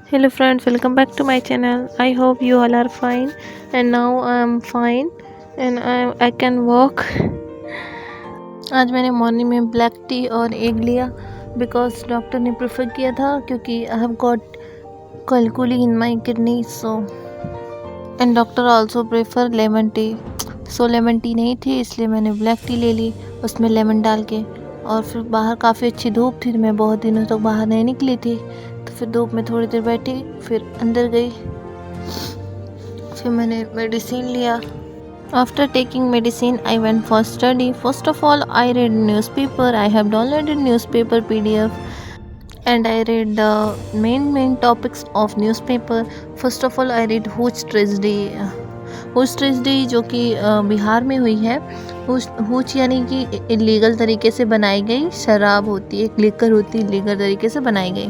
Hello friends, welcome back to my channel. I hope you all are fine, and now I am fine and I can walk. आज मैंने morning में black tea और egg लिया because doctor ने prefer किया था क्योंकि I have got calculi in my kidney so and doctor also prefer lemon tea. So lemon tea नहीं थी इसलिए मैंने ब्लैक टी ले ली उसमें लेमन डाल के। और फिर बाहर काफ़ी अच्छी धूप थी, मैं बहुत दिनों तक बाहर नहीं निकली थी, तो फिर धूप में थोड़ी देर बैठी, फिर अंदर गई, फिर मैंने मेडिसिन लिया। After taking medicine, I went for study. First of all, I read newspaper. I have downloaded newspaper PDF and I read the main topics of newspaper. First of all, I read Hooch tragedy. Hooch tragedy जो कि बिहार में हुई है। Hooch यानी कि illegal तरीके से बनाई गई शराब होती है, एक लीकर होती है, इलीगल तरीके से बनाई गई।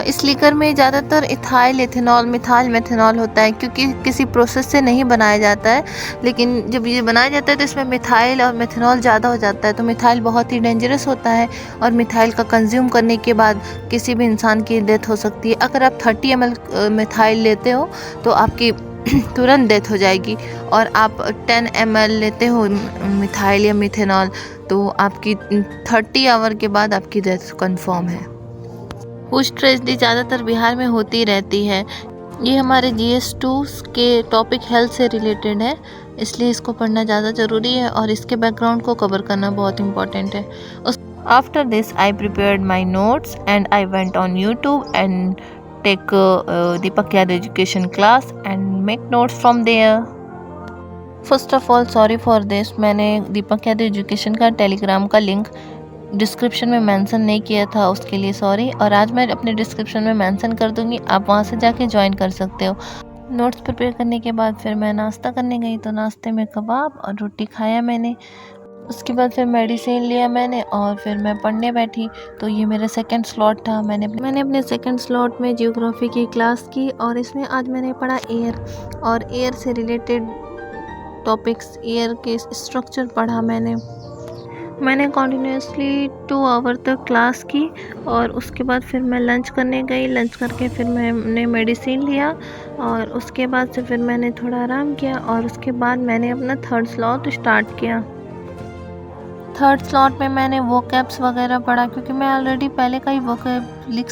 इस लीकर में ज़्यादातर इथाइल, एथेनॉल, मिथाइल, मेथेनॉल होता है क्योंकि किसी प्रोसेस से नहीं बनाया जाता है। लेकिन जब ये बनाया जाता है तो इसमें मिथाइल और मेथेनॉल ज़्यादा हो जाता है, तो मिथाइल बहुत ही डेंजरस होता है और मिथाइल का कंज्यूम करने के बाद किसी भी इंसान की डेथ हो सकती है। अगर आप 30 ml मिथाइल लेते हो तो आपकी तुरंत डेथ हो जाएगी, और आप 10 ml लेते हो मिथाइल या मिथेनॉल तो आपकी 30 आवर के बाद आपकी डेथ कंफर्म है। हूच ट्रेजेडी ज़्यादातर बिहार में होती रहती है। ये हमारे GS2 के टॉपिक हेल्थ से रिलेटेड है, इसलिए इसको पढ़ना ज़्यादा ज़रूरी है और इसके बैकग्राउंड को कवर करना बहुत इम्पॉर्टेंट है। After this I prepared my notes and I went on YouTube and take Deepak Yadav education class and make notes from there. First of all sorry for this, मैंने दीपक यादव एजुकेशन का टेलीग्राम का link description में mention नहीं किया था, उसके लिए sorry. और आज मैं अपने डिस्क्रिप्शन में मेंशन कर दूंगी, आप वहां से जाके ज्वाइन कर सकते हो। नोट्स प्रिपेयर करने के बाद फिर मैं नाश्ता करने गई, तो नाश्ते में कबाब और रोटी खाया मैंने। उसके बाद फिर मेडिसिन लिया मैंने और फिर मैं पढ़ने बैठी। तो ये मेरा सेकंड स्लॉट था। मैंने अपने सेकंड स्लॉट में जियोग्राफी की क्लास की और इसमें आज मैंने पढ़ा एयर और एयर से रिलेटेड टॉपिक्स, एयर के स्ट्रक्चर पढ़ा मैंने कॉन्टीन्यूसली 2 आवर तक क्लास की। और उसके बाद फिर मैं लंच करने गई, लंच करके फिर मैंने मेडिसिन लिया और उसके बाद से फिर मैंने थोड़ा आराम किया और उसके बाद मैंने अपना थर्ड स्लॉट स्टार्ट किया। थर्ड स्लॉट में मैंने वोकैब्स वगैरह पढ़ा क्योंकि मैं ऑलरेडी पहले का ही वोकैब लिख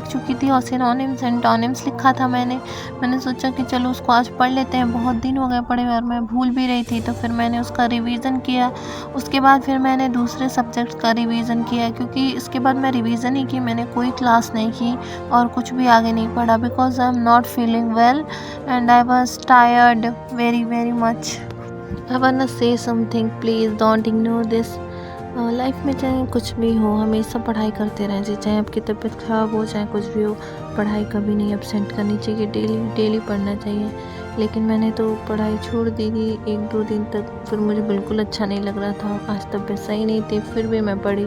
चुकी थी और सिनोनिम्स एंटोनिम्स लिखा था मैंने सोचा कि चलो उसको आज पढ़ लेते हैं, बहुत दिन हो गए पढ़े हुए और मैं भूल भी रही थी, तो फिर मैंने उसका रिवीजन किया। उसके बाद फिर मैंने दूसरे सब्जेक्ट्स का रिवीजन किया क्योंकि इसके बाद मैं रिवीजन ही की, मैंने कोई क्लास नहीं की और कुछ भी आगे नहीं पढ़ा because I am not feeling well and I was tired very much. I wanna say something, please don't ignore this। Life में चाहे कुछ भी हो हमेशा पढ़ाई करते रहना चाहिए, चाहे आपकी तबीयत ख़राब हो चाहे कुछ भी हो, पढ़ाई कभी नहीं एब्सेंट करनी चाहिए, डेली पढ़ना चाहिए। लेकिन मैंने तो पढ़ाई छोड़ दी थी 1-2 दिन तक, फिर मुझे बिल्कुल अच्छा नहीं लग रहा था, आज तबीयत सही नहीं थी, फिर भी मैं पढ़ी।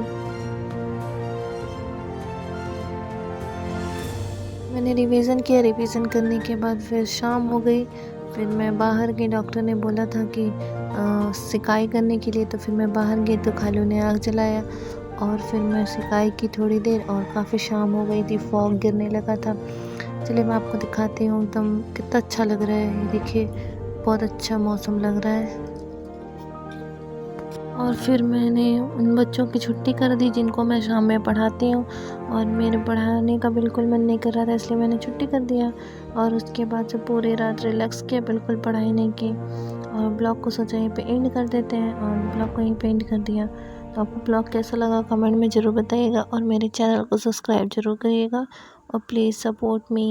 मैंने रिवीजन किया, रिवीजन करने के बाद फिर शाम हो गई, फिर मैं बाहर गई, डॉक्टर ने बोला था कि सिकाई करने के लिए, तो फिर मैं बाहर गई तो खालू ने आग जलाया और फिर मैं सिकाई की थोड़ी देर और काफ़ी शाम हो गई थी, फॉग गिरने लगा था। चलिए मैं आपको दिखाती हूँ एकदम कितना अच्छा लग रहा है, ये देखिए बहुत अच्छा मौसम लग रहा है। और फिर मैंने उन बच्चों की छुट्टी कर दी जिनको मैं शाम में पढ़ाती हूँ और मेरे पढ़ाने का बिल्कुल मन नहीं कर रहा था, इसलिए मैंने छुट्टी कर दिया। और उसके बाद से पूरी रात रिलैक्स किया, बिल्कुल पढ़ाई नहीं की और ब्लॉग को सोचा यहीं पे एंड कर देते हैं और ब्लॉग को यहीं पे एंड कर दिया। तो आपको ब्लॉग कैसा लगा कमेंट में ज़रूर बताइएगा और मेरे चैनल को सब्सक्राइब ज़रूर करिएगा और प्लीज़ सपोर्ट मी।